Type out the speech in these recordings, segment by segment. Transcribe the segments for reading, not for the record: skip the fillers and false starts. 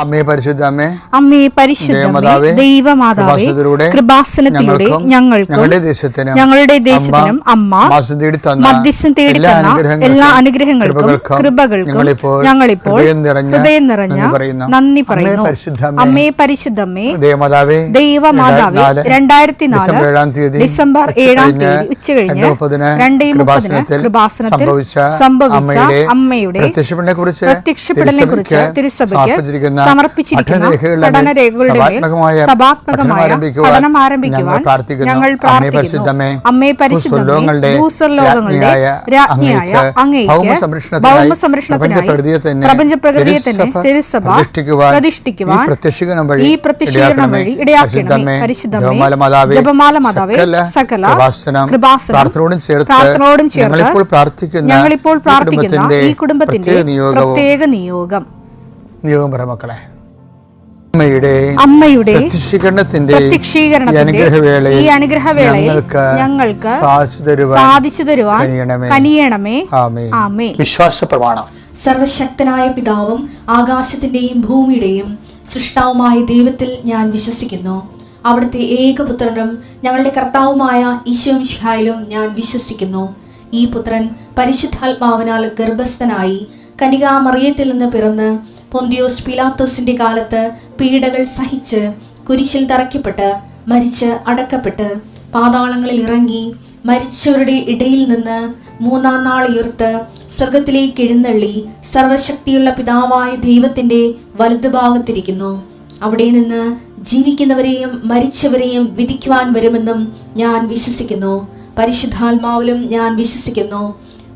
അമ്മേ പരിശുദ്ധ അമ്മേ, അമ്മേ പരിശുദ്ധമേ, ദൈവമാതാവേ, കൃപാസനത്തിലൂടെ ഞങ്ങൾക്കും ഞങ്ങളുടെ ദേശത്തിനും അമ്മ മധ്യസ്ഥം തേടി തന്ന എല്ലാ അനുഗ്രഹങ്ങൾക്കും കൃപകൾക്കും ഞങ്ങളിപ്പോൾ ഹൃദയം നിറഞ്ഞ നന്ദി പറയുന്നു. അമ്മേ പരിശുദ്ധമേ, ദൈവമാതാവേ, 2004 ഡിസംബർ 7 ഉച്ചകഴിഞ്ഞ് 2:30 കൃപാസനത്തിൽ സംഭവിച്ച അമ്മയുടെ പ്രത്യക്ഷപ്പെടലിനെ കുറിച്ച് തിരുസഭയ്ക്ക് സമർപ്പിച്ചിരിക്കുന്ന പഠനരേഖകളുടെ സഭാത്മകമായ പഠനം ആരംഭിക്കുവാൻ ഞങ്ങൾ പ്രാർത്ഥിക്കുന്നു. അമ്മേ പരിശുദ്ധമേ, ഭൂസ്വർലോകങ്ങളുടെ രാജ്ഞിയായ അങ്ങേയ്ക്ക് ഭൗമസംരക്ഷണത്തിനായി പ്രപഞ്ചപ്രകൃതിയെ തന്നെ തിരുസഭ പ്രതിഷ്ഠിക്കുവാൻ ഈ പ്രത്യക്ഷീകരണം വഴി ഇടയാക്കണമേ. പരിശുദ്ധമേ, ജപമാല മാതാവേ, സകല കൃപാസനം പ്രാർത്ഥനയോടും ചേർത്ത് ഞങ്ങളിപ്പോൾ പ്രാർത്ഥിക്കുന്ന ഈ കുടുംബത്തിന്റെ പ്രത്യേക നിയോഗം അമ്മയുടെ പ്രത്യക്ഷീകരണത്തിന്റെ ഈ അനുഗ്രഹവേളയിൽ ഞങ്ങൾക്ക് സാധിച്ചു തരുവാൻ കനിയണമേ. ആമേൻ. വിശ്വാസ പ്രമാണം. സർവശക്തനായ പിതാവും ആകാശത്തിന്റെയും ഭൂമിയുടെയും സൃഷ്ടാവുമായ ദൈവത്തിൽ ഞാൻ വിശ്വസിക്കുന്നു. അവിടുത്തെ ഏകപുത്രനും ഞങ്ങളുടെ കർത്താവുമായ ഈശോ മിശിഹായിലും ഞാൻ വിശ്വസിക്കുന്നു. ഈ പുത്രൻ പരിശുദ്ധാത്മാവിനാൽ ഗർഭസ്ഥനായി കന്യകാമറിയത്തിൽ നിന്ന് പിറന്ന് പൊന്തിയോസ് പിലാത്തോസിന്റെ കാലത്ത് പീഡകൾ സഹിച്ച് കുരിശിൽ തറയ്ക്കപ്പെട്ട് മരിച്ച് അടക്കപ്പെട്ട് പാതാളങ്ങളിൽ ഇറങ്ങി മരിച്ചവരുടെ ഇടയിൽ നിന്ന് 3-ാം നാൾ ഉയർത്ത് സ്വർഗത്തിലേക്ക് എഴുന്നള്ളി സർവശക്തിയുള്ള പിതാവായ ദൈവത്തിന്റെ വലതുഭാഗത്തിരിക്കുന്നു. അവിടെ നിന്ന് ജീവിക്കുന്നവരെയും മരിച്ചവരെയും വിധിക്കുവാൻ വരുമെന്നും ഞാൻ വിശ്വസിക്കുന്നു. പരിശുദ്ധാത്മാവിലും ഞാൻ വിശ്വസിക്കുന്നു.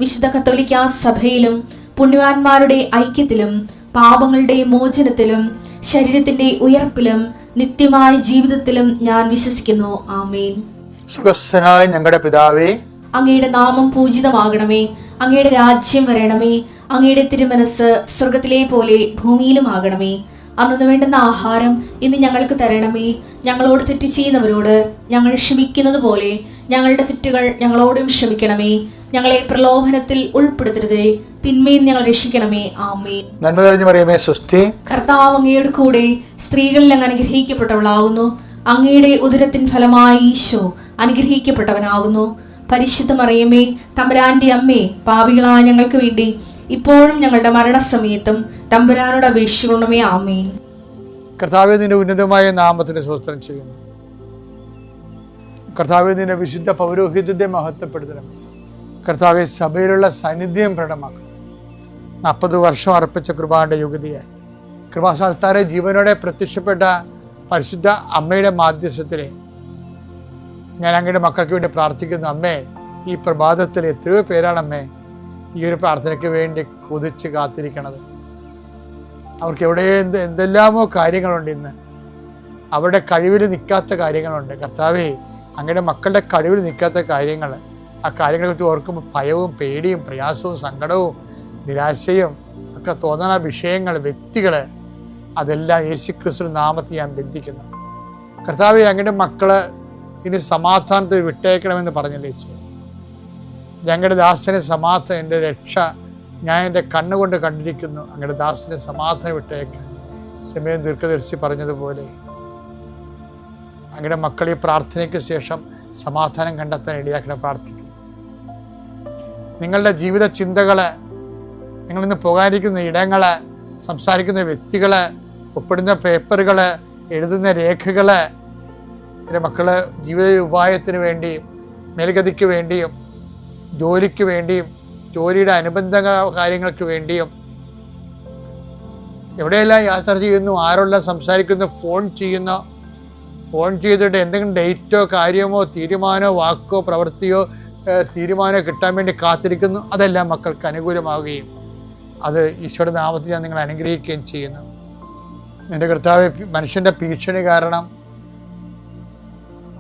വിശുദ്ധ കത്തോലിക്കാ സഭയിലും പുണ്യവാന്മാരുടെ ഐക്യത്തിലും പാപങ്ങളുടെ മോചനത്തിലും ശരീരത്തിന്റെ ഉയർപ്പിലും നിത്യമായ ജീവിതത്തിലും ഞാൻ വിശ്വസിക്കുന്നു. ആമേൻ. സുഖസ്ഥനായ ഞങ്ങളുടെ പിതാവേ, അങ്ങയുടെ നാമം പൂജിതമാകണമേ. അങ്ങയുടെ രാജ്യം വരണമേ. അങ്ങയുടെ തിരുമനസ് സ്വർഗത്തിലെ പോലെ ഭൂമിയിലുമാകണമേ. അന്നു വേണ്ടുന്ന ആഹാരം ഇന്ന് ഞങ്ങൾക്ക് തരണമേ. ഞങ്ങളോട് തെറ്റ് ചെയ്യുന്നവരോട് ഞങ്ങൾ ക്ഷമിക്കുന്നത് പോലെ ഞങ്ങളുടെ തെറ്റുകൾ ഞങ്ങളോടും ക്ഷമിക്കണമേ. ഞങ്ങളെ പ്രലോഭനത്തിൽ ഉൾപ്പെടുത്തരുതേ, തിന്മയിൽ ഞങ്ങൾ രക്ഷിക്കണമേ. ആമേൻ. നന്മ നിറഞ്ഞ മറിയമേ, സ്വസ്തി. കർത്താവ് അങ്ങയുടെ കൂടെ സ്ത്രീകളിൽ അങ്ങ് അനുഗ്രഹിക്കപ്പെട്ടവളാകുന്നു. അങ്ങയുടെ ഉദരത്തിൻ ഫലമായി ഈശോ അനുഗ്രഹിക്കപ്പെട്ടവനാകുന്നു. പരിശുദ്ധ മറിയമേ, തമ്പുരാന്റെ അമ്മേ, പാപികളായ ഞങ്ങൾക്ക് വേണ്ടി ഇപ്പോഴും ഞങ്ങളുടെ മരണസമയത്തും തമ്പുരാനോട് അപേക്ഷിക്കണമേ. ആമേൻ. കർത്താവേ, നിന്റെ ഉന്നതമായ നാമത്തിന് സ്തോത്രം ചെയ്യുന്നു. കർത്താവേ, നിന്റെ വിശുദ്ധ പൗരോഹിത്യത്തെ മഹത്വപ്പെടുത്തണമേ. കർത്താവെ, സഭയിലുള്ള സാന്നിധ്യം പ്രകടമാക്കണം. 40 വർഷം അർപ്പിച്ച കൃപാന്റെ യുഗതിയായി കൃപാസ്ഥാനത്താരെ ജീവനോടെ പ്രത്യക്ഷപ്പെട്ട പരിശുദ്ധ അമ്മയുടെ മാധ്യസ്ഥത്തിലെ ഞാൻ അങ്ങയുടെ മക്കൾക്ക് വേണ്ടി പ്രാർത്ഥിക്കുന്നു. അമ്മേ, ഈ പ്രഭാതത്തിൽ എത്രയോ പേരാണ് അമ്മേ ഈ ഒരു പ്രാർത്ഥനയ്ക്ക് വേണ്ടി കൊതിച്ച് കാത്തിരിക്കണത്. അവർക്ക് എവിടെ എന്തെല്ലാമോ കാര്യങ്ങളുണ്ട്. ഇന്ന് അവരുടെ കഴിവിൽ നിൽക്കാത്ത കാര്യങ്ങളുണ്ട്. കർത്താവേ, അങ്ങയുടെ മക്കളുടെ കഴിവിൽ നിൽക്കാത്ത കാര്യങ്ങൾ, ആ കാര്യങ്ങളെക്കുറിച്ച് ഓർക്കുമ്പോൾ ഭയവും പേടിയും പ്രയാസവും സങ്കടവും നിരാശയും ഒക്കെ തോന്നുന്ന വിഷയങ്ങൾ, വ്യക്തികൾ, അതെല്ലാം യേശുക്രിസ്തു നാമത്തിൽ ഞാൻ ബന്ധിക്കുന്നു. കർത്താവേ, അങ്ങയുടെ മക്കള് ഇനി സമാധാനത്തിൽ വിട്ടേക്കണമെന്ന് പറഞ്ഞില്ലേ യേശു. ഞങ്ങളുടെ ദാസനെ സമാധാനം, എൻ്റെ രക്ഷ ഞാൻ എൻ്റെ കണ്ണുകൊണ്ട് കണ്ടിരിക്കുന്നു. അങ്ങയുടെ ദാസനെ സമാധാനം വിട്ടേക്കാൻ സമയം ദീർഘദർശി പറഞ്ഞതുപോലെ അങ്ങയുടെ മക്കൾ ഈ പ്രാർത്ഥനയ്ക്ക് ശേഷം സമാധാനം കണ്ടെത്താൻ ഇടയാക്കണം പ്രാർത്ഥിക്കുന്നു. നിങ്ങളുടെ ജീവിത ചിന്തകള്, നിങ്ങളിന്ന് പോകാനിരിക്കുന്ന ഇടങ്ങള്, സംസാരിക്കുന്ന വ്യക്തികള്, ഒപ്പിടുന്ന പേപ്പറുകള്, എഴുതുന്ന രേഖകള്, എൻ്റെ മക്കള് ജീവിത ഉപായത്തിന് വേണ്ടിയും മേൽഗതിക്ക് വേണ്ടിയും ജോലിക്ക് വേണ്ടിയും ജോലിയുടെ അനുബന്ധ കാര്യങ്ങൾക്ക് വേണ്ടിയും എവിടെയെല്ലാം യാത്ര ചെയ്യുന്നു, ആരെല്ലാം സംസാരിക്കുന്നു, ഫോൺ ചെയ്തിട്ട് എന്തെങ്കിലും ഡേറ്റോ കാര്യമോ തീരുമാനമോ വാക്കോ പ്രവൃത്തിയോ തീരുമാനമോ കിട്ടാൻ വേണ്ടി കാത്തിരിക്കുന്നു. അതെല്ലാം മക്കൾക്ക് അനുകൂലമാവുകയും അത് ഈശോയുടെ നാമത്തിൽ ഞാൻ നിങ്ങളെ അനുഗ്രഹിക്കുകയും ചെയ്യുന്നു. എൻ്റെ കർത്താവ്, മനുഷ്യൻ്റെ ഭീഷണി കാരണം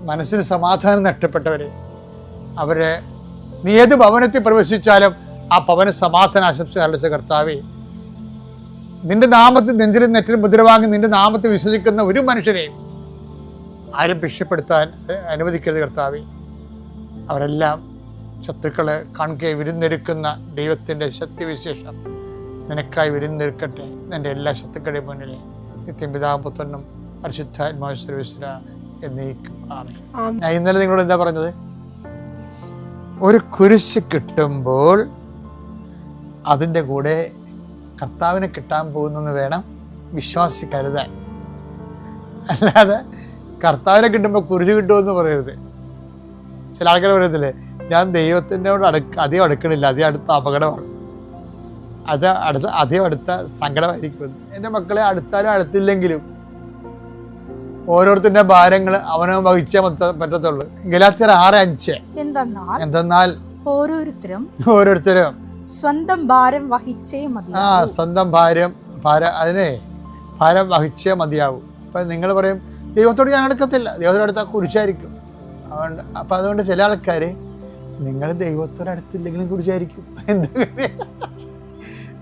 മനസ്സിന് സമാധാനം നഷ്ടപ്പെട്ടവരെ, അവരെ നീ ഏത് ഭവനത്തിൽ പ്രവേശിച്ചാലും ആ ഭവന സമാധാന ആശംസ അറിയിച്ച കർത്താവേ, നിന്റെ നാമത്തിൽ നെഞ്ചിലും നെറ്റിലും മുദ്രവാങ്ങി നിന്റെ നാമത്തിൽ വിശ്വസിക്കുന്ന ഒരു മനുഷ്യനെയും ആരും ഭിക്ഷപ്പെടുത്താൻ അനുവദിക്കരുത് കർത്താവേ. അവരെല്ലാം ശത്രുക്കളെ കാൺകെ വിരുന്നൊരുക്കുന്ന ദൈവത്തിൻ്റെ ശക്തിവിശേഷം നിനക്കായി വിരുന്നൊരുക്കട്ടെ. എൻ്റെ എല്ലാ ശത്രുക്കളുടെ മുന്നിൽ നിത്യം പിതാവും പുത്രനും പരിശുദ്ധാത്മാവും സർവ്വേശ്വര എന്നേക്കും ആമേൻ. ഞാൻ ഇന്നലെ നിങ്ങളോട് എന്താ പറഞ്ഞത്? ഒരു കുരിശ് കിട്ടുമ്പോൾ അതിൻ്റെ കൂടെ കർത്താവിനെ കിട്ടാൻ പോകുന്നെന്ന് വേണം വിശ്വാസി കരുതാൻ. അല്ലാതെ കർത്താവിനെ കിട്ടുമ്പോൾ കുരിശ് കിട്ടുമെന്ന് പറയരുത്. ചില ആൾക്കാർ പറയത്തില്ലേ, ഞാൻ ദൈവത്തിനോട് അധികം അടുക്കണില്ല, അധികം അടുത്ത അപകടമാണ്, അധികം അടുത്ത സങ്കടമായിരിക്കും. എൻ്റെ മക്കളെ അടുത്താലും അടുത്തില്ലെങ്കിലും ഓരോരുത്തരുടെ ഭാരങ്ങൾ അവനവൻ വഹിച്ചേ പറ്റത്തുള്ളൂ. ഗലാത്യർ 6:5 എന്തെന്നാൽ ഓരോരുത്തരും സ്വന്തം ഭാരം വഹിച്ചേ മതി. സ്വന്തം ഭാരം വഹിച്ചേ മതിയാവും. അപ്പം നിങ്ങൾ പറയും ദൈവത്തോട് ഞാൻ അടുക്കത്തില്ല, ദൈവത്തോട് അടുത്താൽ കുരിശായിരിക്കും. അതുകൊണ്ട് ചില ആൾക്കാർ നിങ്ങൾ ദൈവത്തോട് അടുത്തില്ലെങ്കിലും കുരിശായിരിക്കും. എന്താ കാര്യം?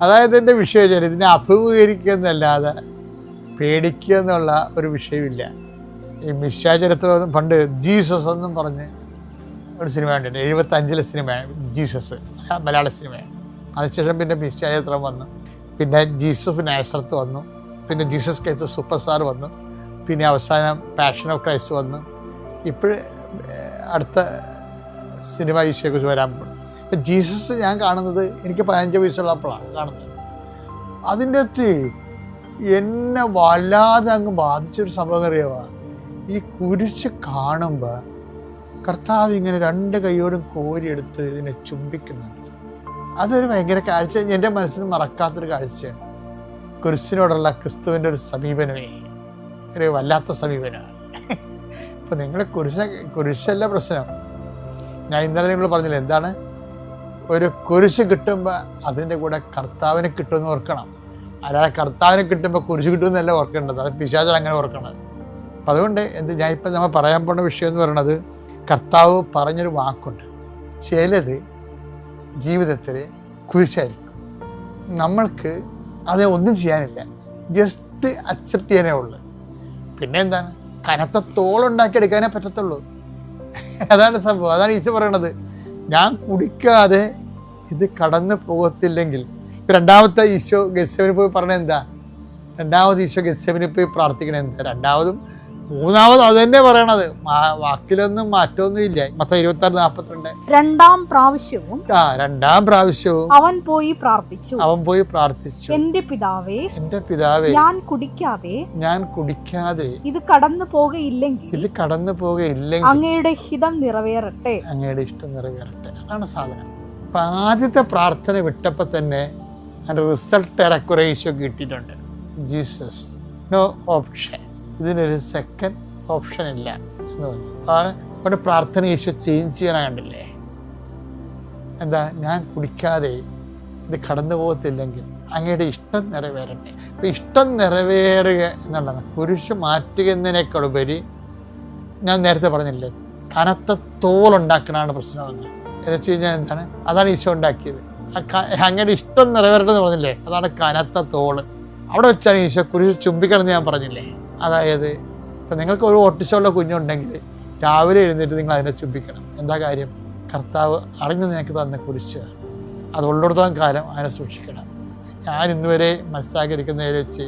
അതായത് എൻ്റെ വിഷയം ഇതിനെ അഭിമുഖീകരിക്കുക എന്നല്ലാതെ പേടിക്കുക എന്നുള്ള ഒരു വിഷയമില്ല. ഈ മിശാചരിത്രം പണ്ട് ജീസസ് എന്നും പറഞ്ഞ് ഒരു സിനിമ കണ്ടിട്ടുണ്ട്. 75 സിനിമയാണ് ജീസസ്, മലയാള സിനിമയാണ്. അതിനുശേഷം പിന്നെ മിശാചരിത്രം വന്നു, പിന്നെ ജീസഫ് നാസറത്ത് വന്നു, പിന്നെ ജീസസ് ക്രൈസ്റ്റ് സൂപ്പർ സ്റ്റാർ വന്നു, പിന്നെ അവസാനം പാഷൻ ഓഫ് ക്രൈസ്റ്റ് വന്നു. ഇപ്പോൾ അടുത്ത സിനിമ ഈശോയെക്കുറിച്ച് വരാൻ പോകും. ഇപ്പം ജീസസ് ഞാൻ കാണുന്നത് എനിക്ക് 15 വയസ്സുള്ളപ്പോഴാണ് കാണുന്നത്. അതിൻ്റെ അകത്ത് എന്നെ വല്ലാതെ അങ്ങ് ബാധിച്ചൊരു സംഭവം അറിയാവാ. ഈ കുരിശ് കാണുമ്പോൾ കർത്താവ് ഇങ്ങനെ 2 കൈയോടും കോരിയെടുത്ത് ഇതിനെ ചുംബിക്കുന്നുണ്ട്. അതൊരു ഭയങ്കര കാഴ്ച, എൻ്റെ മനസ്സിന് മറക്കാത്തൊരു കാഴ്ചയാണ്. കുരിശിനോടുള്ള ക്രിസ്തുവിൻ്റെ ഒരു സമീപനമേ ഒരു വല്ലാത്ത സമീപനമാണ്. ഇപ്പം നിങ്ങൾ കുരിശല്ല പ്രശ്നം. ഞാൻ ഇന്നലെ നിങ്ങൾ പറഞ്ഞില്ല എന്താണ്, ഒരു കുരിശ് കിട്ടുമ്പോൾ അതിൻ്റെ കൂടെ കർത്താവിനെ കിട്ടുമെന്ന് ഓർക്കണം. അല്ലാതെ കർത്താവിനെ കിട്ടുമ്പോൾ കുരിശ് കിട്ടുമെന്നല്ല ഓർക്കേണ്ടത്, അത് പിശാചൻ അങ്ങനെ ഓർക്കണത്. അപ്പം അതുകൊണ്ട് ഞാനിപ്പോൾ നമ്മൾ പറയാൻ പോകുന്ന വിഷയം എന്ന് പറയുന്നത്, കർത്താവ് പറഞ്ഞൊരു വാക്കുണ്ട്, ചിലത് ജീവിതത്തിൽ കുരിശായിരിക്കും. നമ്മൾക്ക് അത് ഒന്നും ചെയ്യാനില്ല, ജസ്റ്റ് അക്സെപ്റ്റ് ചെയ്യാനേ ഉള്ളൂ. പിന്നെ എന്താണ്, കനത്ത തോളുണ്ടാക്കിയെടുക്കാനേ പറ്റത്തുള്ളൂ. അതാണ് സംഭവം. അതാണ് ഈശോ പറയണത്, ഞാൻ കുടിക്കാതെ ഇത് കടന്നു പോകത്തില്ലെങ്കിൽ. രണ്ടാമത്തെ ഈശോ ഗെത്സെമനിൽ പോയി പറഞ്ഞത് എന്താ? രണ്ടാമത് ഈശോ ഗെത്സെമനിൽ പോയി പ്രാർത്ഥിക്കണത് എന്താ? രണ്ടാമതും മൂന്നാമതും അത് തന്നെ പറയണത്, വാക്കിലൊന്നും മാറ്റമൊന്നും ഇല്ല. മത്തായി 26:42 രണ്ടാം പ്രാവശ്യവും അവൻ പോയി പ്രാർത്ഥിച്ചു, എന്റെ പിതാവേ ഞാൻ കുടിക്കാതെ ഇത് കടന്നു പോകയില്ലെങ്കിൽ അങ്ങയുടെ ഹിതം നിറവേറട്ടെ. അതാണ് സാധനം. അപ്പൊ ആദ്യത്തെ പ്രാർത്ഥന വിട്ടപ്പോൾ തന്നെ അതിന്റെ റിസൾട്ട് ഏറെക്കുറെ ഈശോ കിട്ടിയിട്ടുണ്ട്. ജീസസ് നോ ഓപ്ഷൻ, ഇതിനൊരു സെക്കൻഡ് ഓപ്ഷൻ ഇല്ല എന്ന് പറഞ്ഞു. അവിടെ പ്രാർത്ഥന ഈശോ ചേഞ്ച് ചെയ്യാൻ കണ്ടില്ലേ? എന്താ, ഞാൻ കുടിക്കാതെ ഇത് കടന്നു പോകത്തില്ലെങ്കിൽ അങ്ങയുടെ ഇഷ്ടം നിറവേറട്ടെ. അപ്പം ഇഷ്ടം നിറവേറുക എന്നുള്ളതാണ്. കുരിശ് മാറ്റുക എന്നതിനേക്കാളുപരി ഞാൻ നേരത്തെ പറഞ്ഞില്ലേ, കനത്ത തോളുണ്ടാക്കണതാണ് പ്രശ്നമെന്ന്. എന്ന് വെച്ച് കഴിഞ്ഞാൽ എന്താണ്, അതാണ് ഈശോ ഉണ്ടാക്കിയത്. അങ്ങയുടെ ഇഷ്ടം നിറവേറട്ടെ എന്ന് പറഞ്ഞില്ലേ, അതാണ് കനത്ത തോള്. അവിടെ വെച്ചാണ് ഈശോ കുരിശ് ചുംബിക്കണം എന്ന് ഞാൻ പറഞ്ഞില്ലേ. അതായത് ഇപ്പം നിങ്ങൾക്ക് ഒരു ഓട്ടിസമുള്ള കുഞ്ഞുണ്ടെങ്കിൽ രാവിലെ എഴുന്നേറ്റ് നിങ്ങൾ അതിനെ ചുംബിക്കണം. എന്താ കാര്യം? കർത്താവ് അറിഞ്ഞ് നിനക്ക് തന്ന കുരിശ്, അത് ഉള്ളിടത്തോളം കാലം അതിനെ സൂക്ഷിക്കണം. ഞാൻ ഇന്നുവരെ മനസ്സിലാക്കിയിരിക്കുന്നതിൽ വെച്ച്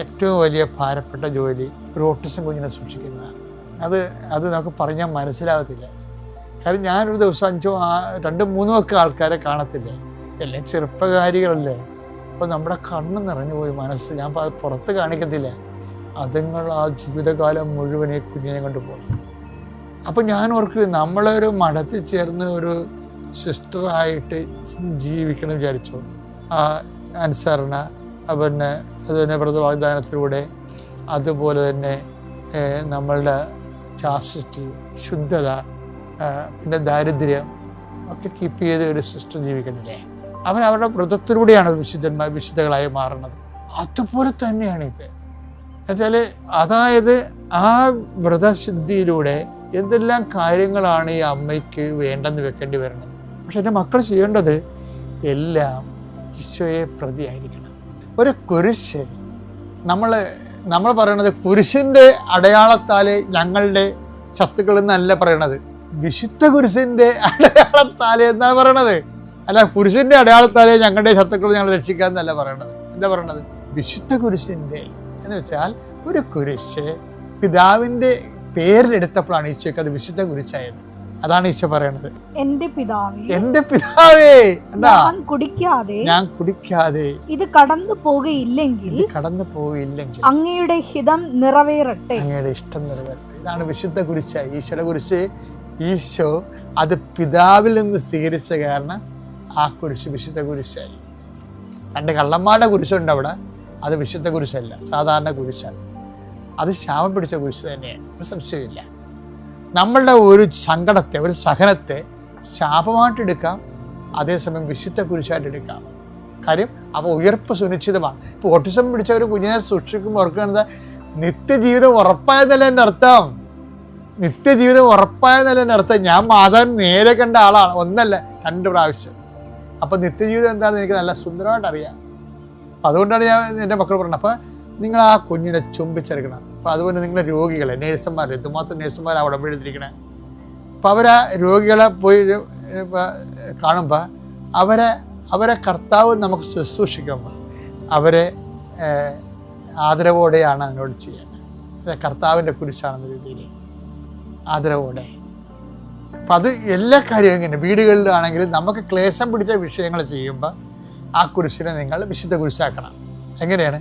ഏറ്റവും വലിയ ഭാരപ്പെട്ട ജോലി ഒരു ഓട്ടിസം കുഞ്ഞിനെ സൂക്ഷിക്കുന്നതാണ്. അത് നമുക്ക് പറഞ്ഞാൽ മനസ്സിലാകത്തില്ല. കാര്യം ഞാനൊരു ദിവസം 5, 2, 3 ആൾക്കാരെ കാണത്തില്ലേ, എല്ലാം ചെറുപ്പകാരികളല്ലേ. അപ്പോൾ നമ്മുടെ കണ്ണ് നിറഞ്ഞു പോയി മനസ്സ്. ഞാൻ പുറത്ത് കാണിക്കത്തില്ല, അതുങ്ങൾ ആ ജീവിതകാലം മുഴുവൻ ഈ കുഞ്ഞിനെ കൊണ്ടുപോകും. അപ്പം ഞാൻ ഓർക്കും, നമ്മളൊരു മഠത്തിൽ ചേർന്ന് ഒരു സിസ്റ്ററായിട്ട് ജീവിക്കണം വിചാരിച്ചു. ആ അനുസരണ, പിന്നെ അതുതന്നെ വ്രതവാഗ്ദാനത്തിലൂടെ, അതുപോലെ തന്നെ നമ്മളുടെ ചാസ്റ്റിറ്റി, ശുദ്ധത, പിന്നെ ദാരിദ്ര്യം ഒക്കെ കീപ്പ് ചെയ്ത് ഒരു സിസ്റ്റർ ജീവിക്കണില്ലേ. അവരുടെ വ്രതത്തിലൂടെയാണ് വിശുദ്ധകളായി മാറുന്നത്. അതുപോലെ തന്നെയാണ് ഇത്. എന്നുവെച്ചാൽ അതായത് ആ വ്രതശുദ്ധിയിലൂടെ എന്തെല്ലാം കാര്യങ്ങളാണ് ഈ അമ്മയ്ക്ക് വേണ്ടെന്ന് വെക്കേണ്ടി വരുന്നത്. പക്ഷെ എൻ്റെ മക്കൾ ചെയ്യേണ്ടത് എല്ലാം ഈശോയെ പ്രതിയായിരിക്കണം. ഒരു കുരിശ് നമ്മൾ പറയണത് കുരിശിൻ്റെ അടയാളത്താൽ ഞങ്ങളുടെ ശത്രുക്കൾ എന്നല്ല പറയണത്, വിശുദ്ധ കുരിശിൻ്റെ അടയാളത്താൽ എന്നാണ് പറയണത്. അല്ല, കുരിശിൻ്റെ അടയാളത്താൽ ഞങ്ങളുടെ ശത്രുക്കൾ ഞങ്ങൾ രക്ഷിക്കാമെന്നല്ല പറയണത്. എന്താ പറയണത്? വിശുദ്ധ കുരിശിൻ്റെ എന്ന് വെച്ചാൽ ഒരു കുരിശ് പിതാവിൻ്റെ പേരിലെടുത്തപ്പോഴാണ് ഈശോയ്ക്ക് അത് വിശുദ്ധ കുരിശായത്. അതാണ് ഈശോ പറയണത്, എന്റെ പിതാവേ ഞാൻ കുടിക്കാതെ ഇത് കടന്നു പോകയില്ലെങ്കിൽ അങ്ങയുടെ ഹിതം നിറവേറട്ടെ, അങ്ങയുടെ ഇഷ്ടം നിറവേറട്ടെ. ഇതാണ് വിശുദ്ധ കുരിശായി. ഈശോയുടെ കുരിശ് ഈശോ അത് പിതാവിൽ നിന്ന് സ്വീകരിച്ച കാരണം ആ കുരിശ് വിശുദ്ധ കുരിശായി. 2 കള്ളന്മാരുടെ കുരിശുണ്ട് അവിടെ, അത് വിശുദ്ധ കുരിശല്ല, സാധാരണ കുരിശാണ്. അത് ശാപം പിടിച്ച കുരിശ് തന്നെയാണ്, ഒരു സംശയമില്ല. നമ്മളുടെ ഒരു സങ്കടത്തെ, ഒരു സഹനത്തെ ശാപമായിട്ട് എടുക്കാം, അതേസമയം വിശുദ്ധ കുരിശായിട്ട് എടുക്കാം. കാര്യം അപ്പോൾ ഉയർപ്പ് സുനിശ്ചിതമാണ്. ഇപ്പോൾ ഓട്ടിസം പിടിച്ച ഒരു കുഞ്ഞിനെ സൂക്ഷിക്കുമ്പോൾ ഓർക്കുന്നത് നിത്യജീവിതം ഉറപ്പായെന്നല്ല എൻ്റെ അർത്ഥം. നിത്യജീവിതം ഉറപ്പായെന്നല്ല എൻ്റെ അർത്ഥം. ഞാൻ മാതാവിനെ നേരെ കണ്ട ആളാണ്, 1 അല്ല 2 പ്രാവശ്യം. അപ്പോൾ നിത്യജീവിതം എന്താണെന്ന് എനിക്ക് നല്ല സുന്ദരമായിട്ട് അറിയാം. അപ്പം അതുകൊണ്ടാണ് ഞാൻ എൻ്റെ മക്കൾ പറയുന്നത്, അപ്പോൾ നിങ്ങൾ ആ കുഞ്ഞിനെ ചുംബിച്ചെടുക്കണം. അപ്പോൾ അതുപോലെ നിങ്ങളുടെ രോഗികളെ, നേഴ്സുമാർ, എന്തുമാത്രം നേഴ്സുമാരാണ് അവിടെ എഴുതിയിരിക്കണേ. അപ്പോൾ അവരാ രോഗികളെ പോയി കാണുമ്പോൾ അവരെ കർത്താവ് നമുക്ക് ശുശ്രൂഷിക്കുമ്പോൾ അവരെ ആദരവോടെയാണ് അതിനോട് ചെയ്യേണ്ടത്. കർത്താവിൻ്റെ കുരിശാണെന്ന രീതിയിൽ ആദരവോടെ. അപ്പം അത് എല്ലാ കാര്യവും ഇങ്ങനെ വീടുകളിലാണെങ്കിലും നമുക്ക് ക്ലേശം പിടിച്ച വിഷയങ്ങൾ ചെയ്യുമ്പോൾ ആ കുരിശിനെ നിങ്ങൾ വിശുദ്ധ കുരിശാക്കണം. എങ്ങനെയാണ്?